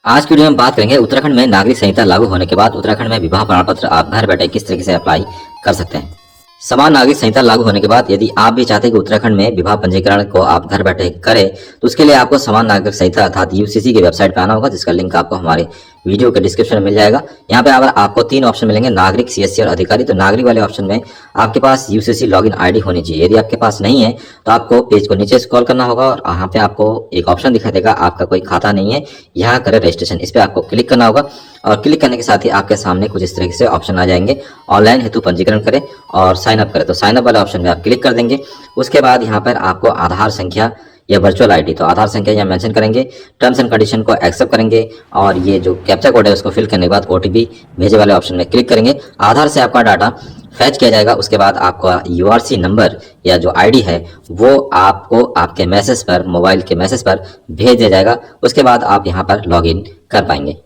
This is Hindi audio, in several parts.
आज की वीडियो में बात करेंगे उत्तराखंड में नागरिक संहिता लागू होने के बाद उत्तराखंड में विवाह प्रमाण पत्र आप घर बैठे किस तरीके से अप्लाई कर सकते हैं। समान नागरिक संहिता लागू होने के बाद यदि आप भी चाहते हैं कि उत्तराखंड में विवाह पंजीकरण को आप घर बैठे करें तो उसके लिए आपको समान नागरिक संहिता अर्थात यूसीसी की वेबसाइट पर आना होगा, जिसका लिंक आपको हमारे वीडियो के डिस्क्रिप्शन में मिल जाएगा। यहाँ पे आपको 3 ऑप्शन मिलेंगे, नागरिक, सीएससी और अधिकारी। तो नागरिक वाले ऑप्शन में आपके पास यूसीसी लॉगिन आईडी होनी चाहिए। यदि आपके पास नहीं है तो आपको पेज को नीचे स्क्रॉल करना होगा और यहाँ पे आपको एक ऑप्शन दिखाई देगा, आपका कोई खाता नहीं है, यहाँ करें रजिस्ट्रेशन। इस पर आपको क्लिक करना होगा और क्लिक करने के साथ ही आपके सामने कुछ इस तरीके से ऑप्शन आ जाएंगे, ऑनलाइन हेतु पंजीकरण करें और साइन अप करें। तो साइन अप वाले ऑप्शन में आप क्लिक कर देंगे। उसके बाद यहाँ पर आपको आधार संख्या या वर्चुअल आईडी, तो आधार संख्या यहाँ मेंशन करेंगे, टर्म्स एंड कंडीशन को एक्सेप्ट करेंगे और ये जो कैप्चा कोड है उसको फिल करने के बाद ओटीपी भेजे वाले ऑप्शन में क्लिक करेंगे। आधार से आपका डाटा फैच किया जाएगा। उसके बाद आपका यूआरसी नंबर या जो आईडी है वो आपको आपके मैसेज पर, मोबाइल के मैसेज पर भेज दिया जाएगा। उसके बाद आप यहाँ पर लॉगिन कर पाएंगे।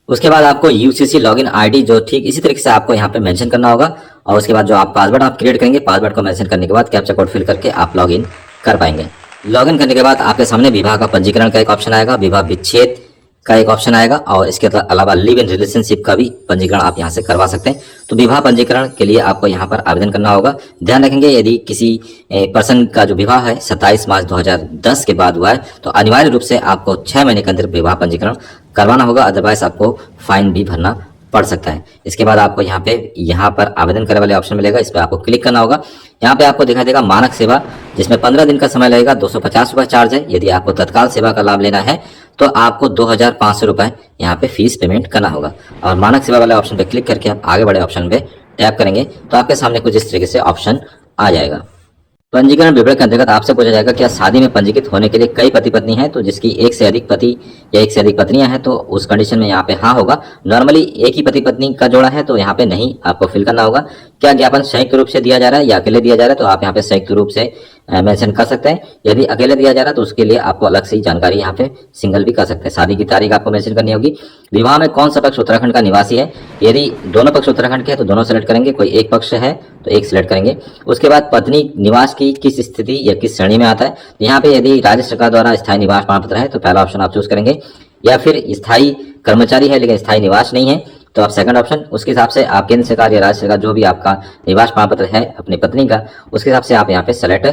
उसके बाद आपको यूसीसी लॉगिन आईडी जो ठीक इसी तरीके से आपको यहाँ पे मेंशन करना होगा और उसके बाद जो आप पासवर्ड आप क्रिएट करेंगे, पासवर्ड को मेंशन करने के बाद कैप्चा कोड फिल करके आप लॉगिन कर पाएंगे। लॉगिन करने के बाद आपके सामने विवाह का पंजीकरण का एक ऑप्शन आएगा, विवाह विच्छेद का एक ऑप्शन आएगा और इसके अलावा लिव इन रिलेशनशिप का भी पंजीकरण आप यहाँ से करवा सकते हैं। तो विवाह पंजीकरण के लिए आपको यहाँ पर आवेदन करना होगा। ध्यान रखेंगे यदि किसी पर्सन का जो विवाह है 27 मार्च 2010 के बाद हुआ है तो अनिवार्य रूप से आपको 6 महीने के अंदर विवाह पंजीकरण करवाना होगा, अदरवाइज आपको फाइन भी भरना पड़ सकता है। इसके बाद आपको यहाँ पर आवेदन करने वाले ऑप्शन मिलेगा, इस पर आपको क्लिक करना होगा। यहाँ पे आपको दिखाई देगा मानक सेवा, जिसमें 15 दिन का समय लगेगा, 250 रुपये चार्ज है। यदि आपको तत्काल सेवा का लाभ लेना है तो आपको 2500 रुपये यहाँ पे फीस पेमेंट करना होगा। और मानक सेवा वाले ऑप्शन पे क्लिक करके आप आगे बड़े ऑप्शन पे टैप करेंगे तो आपके सामने कुछ इस तरीके से ऑप्शन आ जाएगा। पंजीकरण विवरण के अंतर्गत आपसे पूछा जाएगा क्या शादी में पंजीकृत होने के लिए कई पति पत्नी हैं, तो जिसकी एक से अधिक पति या एक से अधिक पत्नियां हैं तो उस कंडीशन में यहाँ पे हाँ होगा। नॉर्मली एक ही पति पत्नी का जोड़ा है तो यहाँ पे नहीं, आपको फिल करना होगा। क्या ज्ञापन संयुक्त रूप से दिया जा रहा है या अकेले दिया जा रहा है, तो आप यहाँ पे संयुक्त रूप से मेंशन कर सकते हैं। यदि अकेले दिया जा रहा है तो उसके लिए आपको अलग से जानकारी यहाँ पे सिंगल भी कर सकते हैं। शादी की तारीख आपको मेंशन करनी होगी। विवाह में कौन सा पक्ष उत्तराखंड का निवासी है, यदि दोनों पक्ष उत्तराखंड के हैं तो दोनों सेलेक्ट करेंगे, कोई एक पक्ष है तो एक सिलेक्ट करेंगे। उसके बाद पत्नी निवास की किस स्थिति या किस श्रेणी में आता है, यहाँ पे यदि राज्य सरकार द्वारा स्थायी निवास प्रमाण पत्र है तो पहला ऑप्शन आप चूज करेंगे, या फिर स्थायी कर्मचारी है लेकिन स्थायी निवास नहीं है तो आप सेकंड ऑप्शन। उसके हिसाब से आप केंद्र सरकार या राज्य सरकार जो भी आपका निवास प्रमाण पत्र है अपनी पत्नी का, उसके हिसाब से आप यहाँ पे सेलेक्ट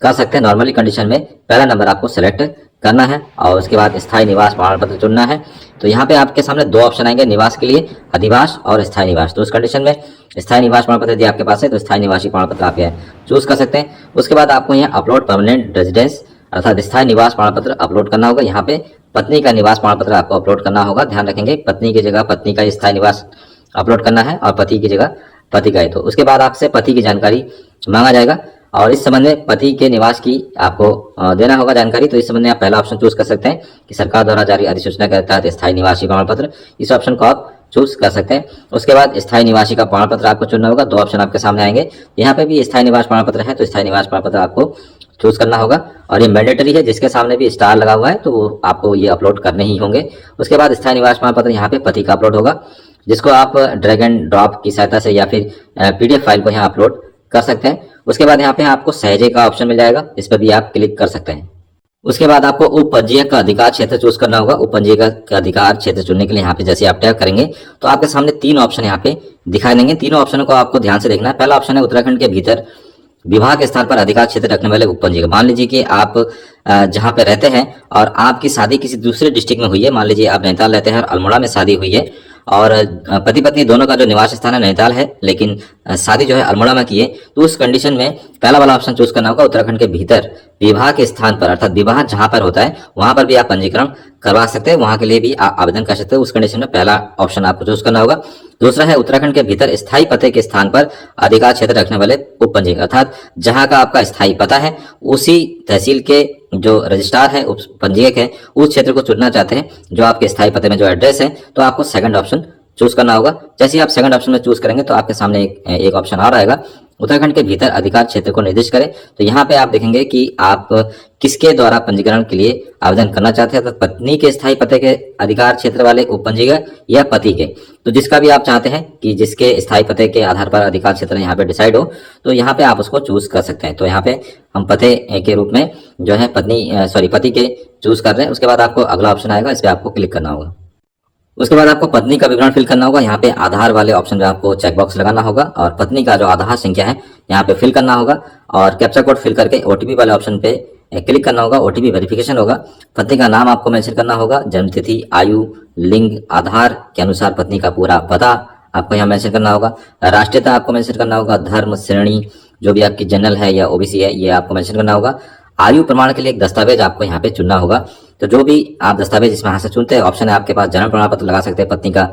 कर सकते हैं। नॉर्मली कंडीशन में पहला नंबर आपको सेलेक्ट करना है और उसके बाद स्थायी निवास प्रमाण पत्र चुनना है। तो यहाँ पे आपके सामने 2 ऑप्शन आएंगे, निवास के लिए अधिवास और स्थायी निवास। तो उस कंडीशन में स्थायी निवास प्रमाण पत्र यदि आपके पास है तो स्थायी निवासी प्रमाण पत्र आप यहाँ चूज कर सकते हैं। उसके बाद आपको यहाँ अपलोड परमानेंट रेजिडेंस अर्थात स्थायी निवास प्रमाण पत्र अपलोड करना होगा। यहाँ पे पत्नी का निवास प्रमाण पत्र आपको अपलोड करना होगा। ध्यान रखेंगे पत्नी की जगह पत्नी का स्थायी निवास अपलोड करना है और पति की जगह पति का है। तो उसके बाद आपसे पति की जानकारी मांगा जाएगा और इस संबंध में पति के निवास की आपको देना होगा जानकारी। तो इस संबंध में आप पहला ऑप्शन चूज कर सकते हैं कि सरकार द्वारा जारी अधिसूचना के तहत स्थायी निवासी प्रमाण पत्र, इस ऑप्शन को आप चूज कर सकते हैं। उसके बाद स्थायी निवासी का प्रमाण पत्र आपको चुनना होगा। 2 ऑप्शन आपके सामने आएंगे, यहाँ पे भी स्थायी निवास प्रमाण पत्र है तो स्थायी निवास प्रमाण पत्र आपको चूज करना होगा और ये मैंडेटरी है, जिसके सामने भी स्टार लगा हुआ है तो वो आपको ये अपलोड करने ही होंगे। उसके बाद स्थायी निवास प्रमाण पत्र यहाँ पे पति का अपलोड होगा, जिसको आप ड्रैग एंड ड्रॉप की सहायता से या फिर पीडीएफ फाइल को यहाँ अपलोड कर सकते हैं। उसके बाद यहाँ पे आपको सहजे का ऑप्शन मिल जाएगा, इस पर भी आप क्लिक कर सकते हैं। उसके बाद आपको उपपंजीयक का अधिकार क्षेत्र चूज करना होगा। उपपंजीयक का अधिकार क्षेत्र चुनने के लिए यहाँ पे जैसे आप टैप करेंगे तो आपके सामने 3 ऑप्शन यहाँ पे दिखाई देंगे। तीनों ऑप्शनों को आपको ध्यान से देखना है। पहला ऑप्शन है उत्तराखंड के भीतर विवाह के स्थान पर अधिकार क्षेत्र रखने वाले उपपंजीयक। मान लीजिए कि आप जहाँ पे रहते हैं और आपकी शादी किसी दूसरे डिस्ट्रिक्ट में हुई है, मान लीजिए आप नैनीताल रहते हैं और अल्मोड़ा में शादी हुई है और पति पत्नी दोनों का जो निवास स्थान है नैनीताल है लेकिन शादी जो है अल्मोड़ा में की है, तो उस कंडीशन में पहला वाला ऑप्शन चूज करना होगा। उत्तराखंड के भीतर विवाह के स्थान पर अर्थात विवाह जहां पर होता है वहां पर भी आप पंजीकरण करवा सकते हैं, वहां के लिए भी आप आवेदन कर सकते हैं। उस कंडीशन में पहला ऑप्शन आपको चूज करना होगा। दूसरा है उत्तराखंड के भीतर स्थायी पते के स्थान पर अधिकार क्षेत्र रखने वाले उपपंजीयक, अर्थात जहां का आपका स्थायी पता है उसी तहसील के जो रजिस्ट्रार है उपपंजीयक है उस क्षेत्र को चुनना चाहते हैं जो आपके स्थायी पते में जो एड्रेस है, तो आपको सेकंड ऑप्शन चूज करना होगा। जैसे ही आप सेकंड ऑप्शन में चूज करेंगे तो आपके सामने एक ऑप्शन आ रहेगा, उत्तराखंड के भीतर अधिकार क्षेत्र को निर्दिष्ट करें। तो यहाँ पे आप देखेंगे कि आप किसके द्वारा पंजीकरण के लिए आवेदन करना चाहते हैं, तो पत्नी के स्थायी पते के अधिकार क्षेत्र वाले उपपंजीयक या पति के, तो जिसका भी आप चाहते हैं कि जिसके स्थायी पते के आधार पर अधिकार क्षेत्र यहाँ पे डिसाइड हो तो यहाँ पे आप उसको चूज कर सकते हैं। तो यहाँ पे हम पते के रूप में जो है पति के चूज कर रहे हैं। उसके बाद आपको अगला ऑप्शन आएगा, इस पर आपको क्लिक करना होगा। उसके बाद आपको पत्नी का विवरण फिल करना होगा। यहाँ पे आधार वाले ऑप्शन में आपको चेकबॉक्स लगाना होगा और पत्नी का जो आधार संख्या है यहाँ पे फिल करना होगा और कैप्चा कोड फिल करके ओटीपी वाले ऑप्शन पे क्लिक करना होगा। ओटीपी वेरिफिकेशन होगा। पत्नी का नाम आपको मेंशन करना होगा, जन्म तिथि, आयु, लिंग, आधार के अनुसार पत्नी का पूरा पता आपको यहाँ मेंशन करना होगा। राष्ट्रीयता आपको मेंशन करना होगा, धर्म, श्रेणी जो भी आपकी जनरल है या ओबीसी है ये आपको मेंशन करना होगा। आयु प्रमाण के लिए एक दस्तावेज आपको यहाँ पे चुनना होगा। तो जो भी आप दस्तावेज इसमें यहाँ से चुनते हैं, ऑप्शन है आपके पास जन्म प्रमाण पत्र लगा सकते हैं, पत्नी का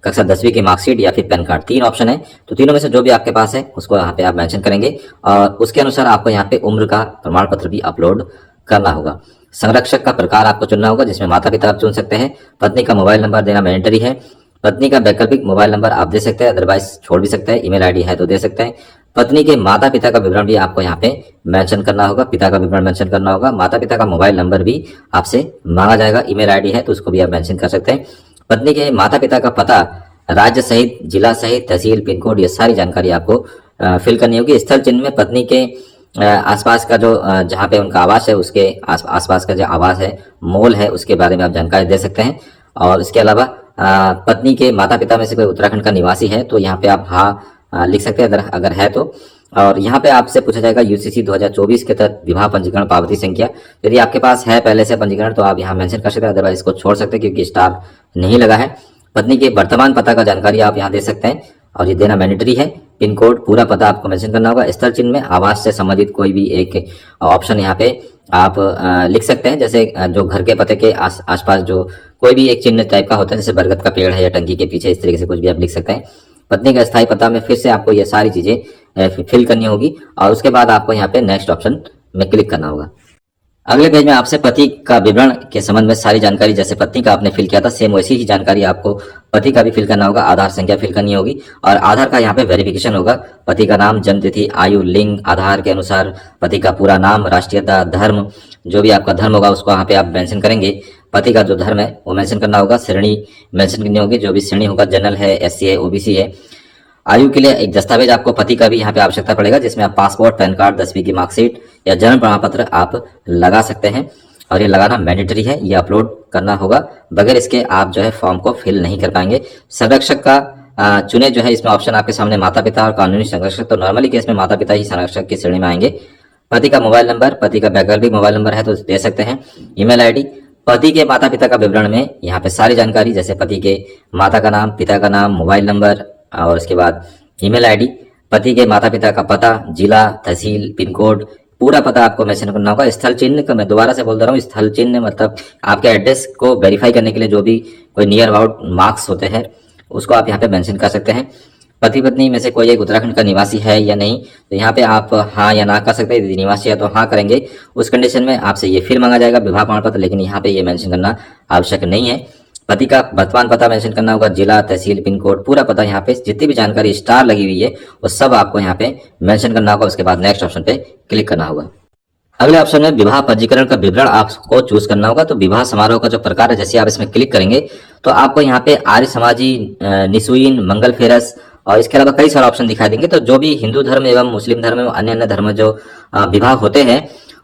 कक्षा 10वीं की मार्कशीट या फिर पैन कार्ड, 3 ऑप्शन है। तो तीनों में से जो भी आपके पास है उसको यहाँ पे आप मेंशन करेंगे और उसके अनुसार आपको यहाँ पे उम्र का प्रमाण पत्र भी अपलोड करना होगा। संरक्षक का प्रकार आपको चुनना होगा, जिसमें माता पिता आप चुन सकते हैं। पत्नी का मोबाइल नंबर देना मैंडेटरी है। पत्नी का वैकल्पिक मोबाइल नंबर आप दे सकते हैं, अदरवाइज छोड़ भी सकते हैं। ईमेल आईडी है तो दे सकते हैं। पत्नी के माता पिता का विवरण भी आपको यहाँ पे मेंशन करना होगा, पिता का विवरण मेंशन करना होगा। माता पिता का मोबाइल नंबर भी आपसे मांगा जाएगा। ईमेल आईडी है तो उसको भी आप मेंशन कर सकते हैं। पत्नी के माता पिता का पता, राज्य सहित, जिला सहित, तहसील, पिन कोड, ये सारी जानकारी आपको फिल करनी होगी। स्थल चिन्ह में पत्नी के आसपास का जो जहाँ पे उनका आवास है उसके आसपास का जो आवास है, मॉल है, उसके बारे में आप जानकारी दे सकते हैं। और इसके अलावा पत्नी के माता पिता में से कोई उत्तराखंड का निवासी है तो यहाँ पे आप हाँ लिख सकते हैं अगर है तो। और यहाँ पे आपसे पूछा जाएगा यूसीसी 2024 के तहत विवाह पंजीकरण पावती संख्या। यदि आपके पास है पहले से पंजीकरण तो आप यहाँ मेंशन कर सकते हैं, अदरवाइज इसको छोड़ सकते हैं क्योंकि स्टार नहीं लगा है। पत्नी के वर्तमान पता का जानकारी आप यहाँ दे सकते हैं और ये देना मैंडेटरी है। पिन कोड, पूरा पता आपको मेंशन करना होगा। स्थल चिन्ह में आवास से संबंधित कोई भी एक ऑप्शन यहाँ पे आप लिख सकते हैं, जैसे जो घर के पते के आसपास जो कोई भी एक चिन्ह टाइप का होता है, जैसे बरगद का पेड़ है या टंकी के पीछे, इस तरीके से कुछ भी आप लिख सकते हैं। पत्नी का स्थायी पता में फिर से आपको ये सारी चीजें फिल करनी होगी और उसके बाद आपको यहाँ पे नेक्स्ट ऑप्शन में क्लिक करना होगा। अगले पेज में आपसे पति का विवरण के संबंध में सारी जानकारी, जैसे पत्नी का आपने फिल किया था सेम वैसी ही जानकारी आपको पति का भी फिल करना होगा। आधार संख्या फिल करनी होगी और आधार का यहाँ पे वेरिफिकेशन होगा। पति का नाम, जन्म तिथि, आयु, लिंग, आधार के अनुसार पति का पूरा नाम, राष्ट्रीयता, धर्म, जो भी आपका धर्म होगा उसको यहाँ पे आप मेंशन करेंगे। पति का जो धर्म है वो मेंशन करना होगा। श्रेणी मेंशन करनी होगी, जो भी श्रेणी होगा, जनरल है, एससी है, ओबीसी है। आयु के लिए एक दस्तावेज आपको पति का भी यहाँ पे आवश्यकता पड़ेगा, जिसमें आप पासपोर्ट, पैन कार्ड, 10वीं की मार्कशीट या जन्म प्रमाण पत्र आप लगा सकते हैं और ये लगाना मैंडेटरी है, ये अपलोड करना होगा। बगैर इसके आप जो है फॉर्म को फिल नहीं कर पाएंगे। संरक्षक का चुने जो है, इसमें ऑप्शन आपके सामने माता पिता और कानूनी संरक्षक, तो नॉर्मली केस में माता पिता ही संरक्षक की श्रेणी में आएंगे। पति का मोबाइल नंबर, पति का वैकल्पिक मोबाइल नंबर है तो दे सकते हैं। ईमेल आईडी, पति के माता पिता का विवरण में यहाँ पे सारी जानकारी, जैसे पति के माता का नाम, पिता का नाम, मोबाइल नंबर और उसके बाद ईमेल आईडी, पति के माता पिता का पता, जिला, तहसील, पिन कोड, पूरा पता आपको मेंशन करना होगा। स्थल चिन्ह का मैं दोबारा से बोल दे रहा हूँ, स्थल चिन्ह मतलब आपके एड्रेस को वेरीफाई करने के लिए जो भी कोई नियर अबाउट मार्क्स होते हैं उसको आप यहाँ पे मेंशन कर सकते हैं। पति पत्नी में से कोई एक उत्तराखंड का निवासी है या नहीं, तो यहाँ पे आप हाँ या ना कर सकते हैं। यदि निवासी है तो हाँ करेंगे, उस कंडीशन में आपसे ये फिर मांगा जाएगा विवाह प्रमाण पत्र, लेकिन यहाँ पे ये मेंशन करना आवश्यक नहीं है। पति का वर्तमान पता मेंशन करना होगा, जिला, तहसील, पिन कोड, पूरा पता यहाँ पे जितनी भी जानकारी स्टार लगी हुई है वो सब आपको यहाँ पे मेंशन करना होगा। उसके बाद नेक्स्ट ऑप्शन पे क्लिक करना होगा। अगले ऑप्शन में विवाह पंजीकरण का विवरण आपको चूज करना होगा। तो विवाह समारोह का जो प्रकार है, जैसे आप इसमें क्लिक करेंगे तो आपको यहाँ पे आर्य समाजी, निशुइन, मंगल फेरस और इसके अलावा कई सारे ऑप्शन दिखाई देंगे। तो जो भी हिंदू धर्म एवं मुस्लिम धर्म एवं अन्य अन्य धर्म जो विवाह होते हैं,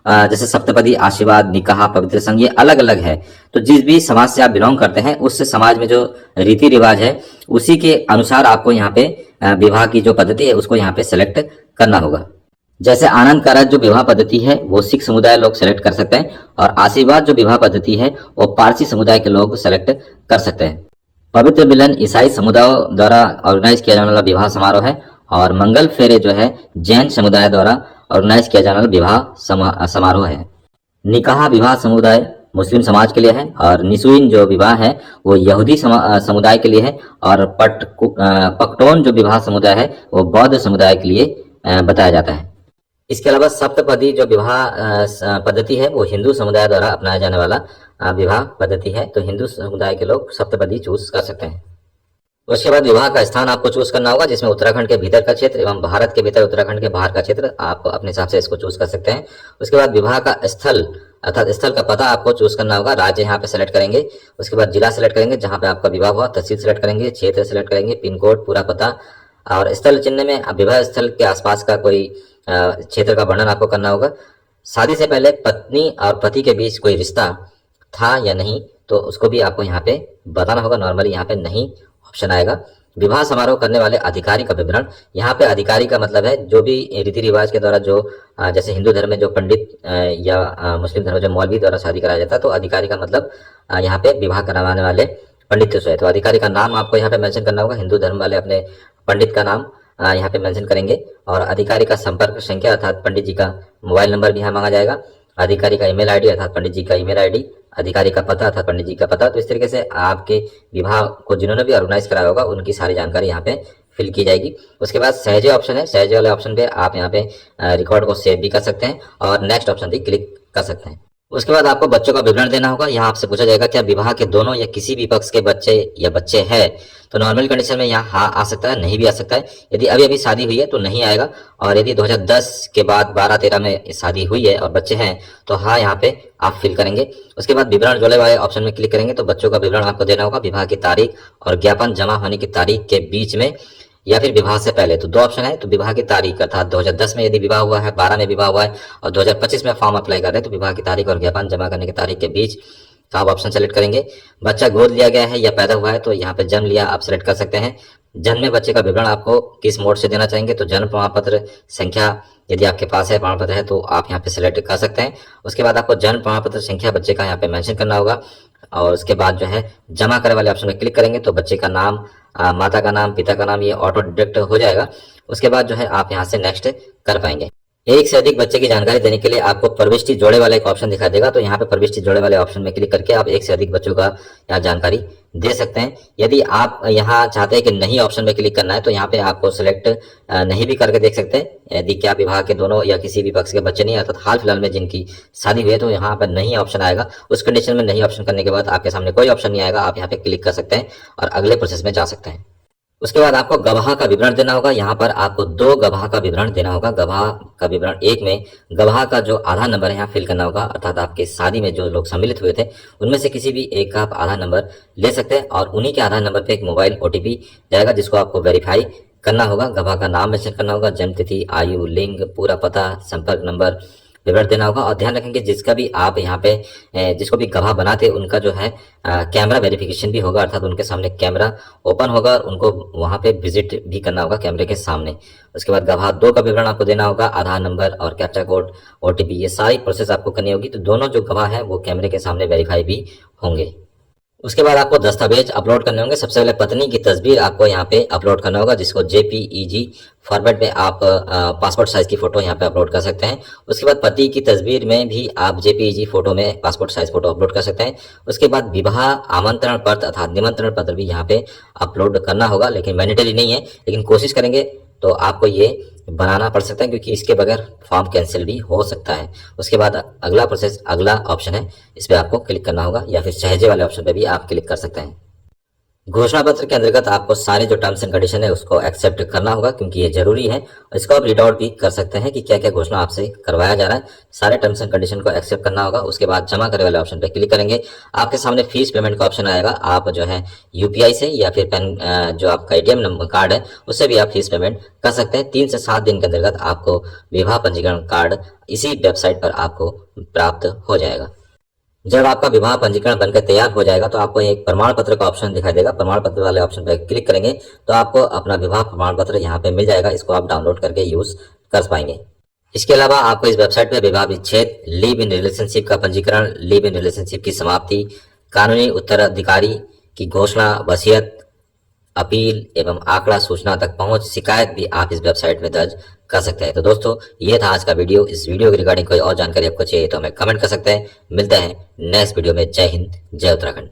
जैसे सप्तपदी, आशीर्वाद, निकाह, पवित्र संघ, ये अलग अलग है। तो जिस भी समाज से आप बिलोंग करते हैं उस समाज में जो रीति रिवाज है उसी के अनुसार आपको यहाँ पे विवाह की जो पद्धति है उसको यहाँ पे सेलेक्ट करना होगा। जैसे आनंद कारक जो विवाह पद्धति है वो सिख समुदाय लोग सेलेक्ट कर सकते हैं और आशीर्वाद जो विवाह पद्धति है वो पारसी समुदाय के लोग सेलेक्ट कर सकते हैं। पवित्र मिलन ईसाई समुदायों द्वारा ऑर्गेनाइज किया जाने वाला विवाह समारोह है और मंगल फेरे जो है जैन समुदाय द्वारा ऑर्गेनाइज किया जाने वाला विवाह समारोह है। निकाह विवाह समुदाय मुस्लिम समाज के लिए है और निशुइन जो विवाह है वो यहूदी समुदाय के लिए है और पकटोन जो विवाह समुदाय है वो बौद्ध समुदाय के लिए बताया जाता है। इसके अलावा सप्तपदी जो विवाह पद्धति है वो हिंदू समुदाय द्वारा अपनाया जाने वाला विवाह पद्धति है, तो हिंदू समुदाय के लोग सप्तपदी चूज कर सकते हैं। उसके बाद विवाह का स्थान आपको चूज करना होगा, जिसमें उत्तराखंड के भीतर का क्षेत्र एवं भारत के भीतर उत्तराखंड के बाहर का क्षेत्र आप अपने हिसाब से इसको चूज कर सकते हैं। उसके बाद विवाह का स्थल अर्थात स्थल का पता आपको चूज करना होगा। राज्य यहाँ पे सेलेक्ट करेंगे, उसके बाद जिला सेलेक्ट करेंगे जहाँ पे आपका विवाह हुआ, तहसील सेलेक्ट करेंगे, क्षेत्र सेलेक्ट करेंगे, पिन कोड, पूरा पता और स्थल चिन्ह में विवाह स्थल के आसपास का कोई क्षेत्र का वर्णन आपको करना होगा। शादी से पहले पत्नी और पति के बीच कोई रिश्ता था या नहीं, तो उसको भी आपको यहाँ पे बताना होगा। नॉर्मली यहाँ पे नहीं ऑप्शन आएगा। विवाह समारोह करने वाले अधिकारी का विवरण, यहाँ पे अधिकारी का मतलब है जो भी रीति रिवाज के द्वारा जो जैसे हिंदू धर्म में जो पंडित या मुस्लिम धर्म में जो मौलवी द्वारा शादी कराया जाता है, तो अधिकारी का मतलब यहाँ पे विवाह करवाने वाले पंडित से है। तो अधिकारी का नाम आपको यहाँ पे मेंशन करना होगा। हिंदू धर्म वाले अपने पंडित का नाम यहाँ पे मेंशन करेंगे, और अधिकारी का संपर्क संख्या अर्थात पंडित जी का मोबाइल नंबर भी यहाँ मांगा जाएगा, अधिकारी का ईमेल आईडी अर्थात पंडित जी का ईमेल आईडी, अधिकारी का पता अर्थात पंडित जी का पता। तो इस तरीके से आपके विवाह को जिन्होंने भी ऑर्गेनाइज कराया होगा उनकी सारी जानकारी यहाँ पे फिल की जाएगी। उसके बाद सहजे ऑप्शन है, सहजे वाले ऑप्शन पे आप यहाँ पे रिकॉर्ड को सेव भी कर सकते हैं और नेक्स्ट ऑप्शन भी क्लिक कर सकते हैं। उसके बाद आपको बच्चों का विवरण देना होगा। यहाँ आपसे पूछा जाएगा क्या विवाह के दोनों या किसी भी पक्ष के बच्चे या बच्चे हैं, तो नॉर्मल कंडीशन में यहाँ हाँ आ सकता है, नहीं भी आ सकता है। यदि अभी अभी शादी हुई है तो नहीं आएगा, और यदि 2010 के बाद 12-13 में शादी हुई है और बच्चे हैं तो हाँ यहाँ पे आप फिल करेंगे। उसके बाद विवरण जोड़े वाले ऑप्शन में क्लिक करेंगे तो बच्चों का विवरण आपको देना होगा विवाह की तारीख और ज्ञापन जमा होने की तारीख के बीच में या फिर विवाह से पहले। तो दो ऑप्शन है, तो विवाह की तारीख अर्थात 2010 में यदि विवाह हुआ है, 12 में विवाह हुआ है और 2025 में फॉर्म अप्लाई कर रहे हैं, तो विवाह की तारीख और ज्ञापन जमा करने की तारीख के बीच का आप ऑप्शन सेलेक्ट करेंगे। बच्चा गोद लिया गया है या पैदा हुआ है, तो यहाँ पे जन्म लिया आप सेलेक्ट कर सकते हैं। जन्म में बच्चे का विवरण आपको किस मोड से देना चाहेंगे, तो जन्म प्रमाण पत्र संख्या यदि आपके पास है प्रमाण पत्र है तो आप यहाँ पे सिलेक्ट कर सकते हैं। उसके बाद आपको जन्म प्रमाण पत्र संख्या बच्चे का यहाँ पे मेंशन करना होगा, और उसके बाद जो है जमा करे वाले ऑप्शन में क्लिक करेंगे तो बच्चे का नाम, माता का नाम, पिता का नाम ये ऑटो डिटेक्ट हो जाएगा। उसके बाद जो है आप यहाँ से नेक्स्ट कर पाएंगे। एक से अधिक बच्चे की जानकारी देने के लिए आपको प्रविष्टि जोड़े वाला एक ऑप्शन दिखाई देगा, तो यहाँ पे प्रविष्टि जोड़े वाले ऑप्शन में क्लिक करके आप एक से अधिक बच्चों का यहाँ जानकारी दे सकते हैं। यदि आप यहाँ चाहते हैं कि नहीं ऑप्शन में क्लिक करना है तो यहाँ पे आपको सिलेक्ट नहीं भी करके देख सकते हैं। यदि क्या विवाह के दोनों या किसी भी पक्ष के बच्चे नहीं अर्थात हाल फिलहाल में जिनकी शादी हुई है, तो यहाँ पर नहीं ऑप्शन आएगा। उस कंडीशन में नहीं ऑप्शन करने के बाद आपके सामने कोई ऑप्शन नहीं आएगा, आप यहाँ पे क्लिक कर सकते हैं और अगले प्रोसेस में जा सकते हैं। उसके बाद आपको गवाह का विवरण देना होगा। यहाँ पर आपको 2 गवाह का विवरण देना होगा। गवाह का विवरण एक में गवाह का जो आधार नंबर है यहाँ फिल करना होगा, अर्थात आपके शादी में जो लोग सम्मिलित हुए थे उनमें से किसी भी एक का आप आधार नंबर ले सकते हैं, और उन्हीं के आधार नंबर पे एक मोबाइल OTP जाएगा जिसको आपको वेरीफाई करना होगा। गवाह का नाम मेंशन करना होगा, जन्म तिथि, आयु, लिंग, पूरा पता, संपर्क नंबर विवरण देना होगा। और ध्यान रखेंगे जिसका भी आप यहाँ पे जिसको भी गवाह बनाते उनका जो है कैमरा वेरिफिकेशन भी होगा, अर्थात उनके सामने कैमरा ओपन होगा और उनको वहां पे विजिट भी करना होगा कैमरे के सामने। उसके बाद गवाह 2 का विवरण आपको देना होगा, आधार नंबर और कैप्चा कोड, OTP, ये सारी प्रोसेस आपको करनी होगी। तो दोनों जो गवाह है वो कैमरे के सामने वेरीफाई भी होंगे। उसके बाद आपको दस्तावेज अपलोड करने होंगे। सबसे पहले पत्नी की तस्वीर आपको यहाँ पे अपलोड करना होगा, जिसको JPEG फॉर्मेट में आप पासपोर्ट साइज की फोटो यहाँ पे अपलोड कर सकते हैं। उसके बाद पति की तस्वीर में भी आप JPEG फोटो में पासपोर्ट साइज फोटो अपलोड कर सकते हैं। उसके बाद विवाह आमंत्रण पत्र अर्थात निमंत्रण पत्र भी यहाँ पे अपलोड करना होगा, लेकिन मैंडेटरी नहीं है, लेकिन कोशिश करेंगे तो आपको ये बनाना पड़ सकता है क्योंकि इसके बगैर फॉर्म कैंसिल भी हो सकता है। उसके बाद अगला प्रोसेस, अगला ऑप्शन है, इस पे आपको क्लिक करना होगा, या फिर सहजे वाले ऑप्शन पे भी आप क्लिक कर सकते हैं। घोषणा पत्र के अंतर्गत आपको सारे जो टर्म्स एंड कंडीशन है उसको एक्सेप्ट करना होगा क्योंकि ये जरूरी है। इसको आप रीड आउट भी कर सकते हैं कि क्या क्या घोषणा आपसे करवाया जा रहा है। सारे टर्म्स एंड कंडीशन को एक्सेप्ट करना होगा। उसके बाद जमा करे वाले ऑप्शन पे क्लिक करेंगे, आपके सामने फीस पेमेंट का ऑप्शन आएगा। आप जो है UPI से या फिर पेन जो आपका ATM नंबर कार्ड है उससे भी आप फीस पेमेंट कर सकते हैं। 3 से 7 दिन के अंतर्गत आपको विवाह पंजीकरण कार्ड इसी वेबसाइट पर आपको प्राप्त हो जाएगा। जब आपका विवाह पंजीकरण बनकर तैयार हो जाएगा तो आपको एक प्रमाण पत्र का ऑप्शन दिखाई देगा। प्रमाण पत्र वाले ऑप्शन पर क्लिक करेंगे तो आपको अपना विवाह प्रमाण पत्र यहाँ पे मिल जाएगा। इसको आप डाउनलोड करके यूज कर पाएंगे। इसके अलावा आपको इस वेबसाइट पे विवाह विच्छेद, लिव इन रिलेशनशिप का पंजीकरण, लिव इन रिलेशनशिप की समाप्ति, कानूनी उत्तराधिकारी की घोषणा, वसीयत, अपील एवं आंकड़ा सूचना तक पहुंच, शिकायत भी आप इस वेबसाइट में दर्ज कर सकते हैं। तो दोस्तों ये था आज का वीडियो। इस वीडियो के रिगार्डिंग कोई और जानकारी आपको चाहिए तो हमें कमेंट कर सकते हैं। मिलते हैं नेक्स्ट वीडियो में। जय हिंद, जय उत्तराखंड।